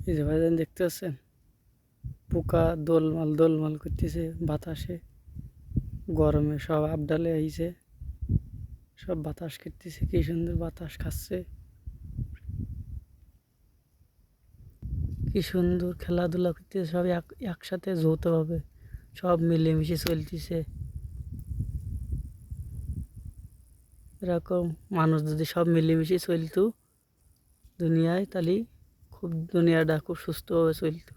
এই যে ভাইজান দেখতে পাচ্ছেন, পোকা দোলমাল দোলমাল করতেছে বাতাসে। গরমে সব আবডালে আইছে, সব বাতাস খেতেছে, কি সুন্দর বাতাস খাচ্ছে, কি সুন্দর খেলাধুলা করতেছে সব একসাথে যৌথভাবে, সব মিলেমিশে চলতেছে। এরকম মানুষ যদি সব মিলেমিশে চলতো দুনিয়ায়, তাহলে দুনিয়াটা খুব সুস্থভাবে চলতো।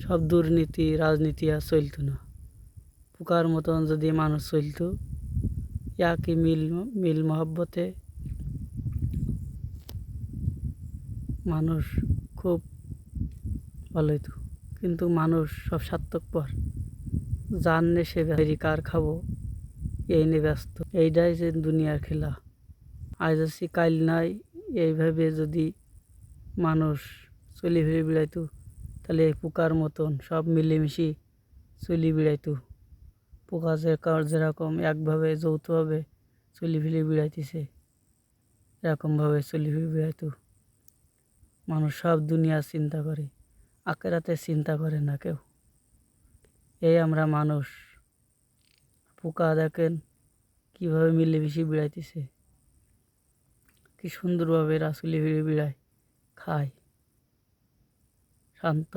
সব দুর্নীতি রাজনীতি আর চলতো না। পোকার মতন যদি মানুষ চলতো একই মিল মিল মহব্বতে, মানুষ খুব ভালো হইতো। কিন্তু মানুষ সব স্বার্থপর, যার নে সে কার খাবো এই নিয়ে ব্যস্ত। এইটাই যে দুনিয়ার খেলা, আজ আছি কাল নাই, এইভাবে যদি মানুষ চলি ফিরে বেড়াইতো, তাহলে এই পোকার মতন সব মিলেমিশে চলি বেড়াইতো। পোকা যেরকম একভাবে যৌথভাবে চলি ফিরে বেড়াইতেছে, এরকমভাবে চলি ফিরে বেড়াইতো। মানুষ সব দুনিয়া চিন্তা করে, আখেরাতে চিন্তা করে না কেউ। এই আমরা মানুষ। পোকা দেখেন কিভাবে মিলেমিশে বেড়াইতেছে, কি সুন্দরভাবে এরা চলি ফিরে বেড়ায়, খায়, শান্ত।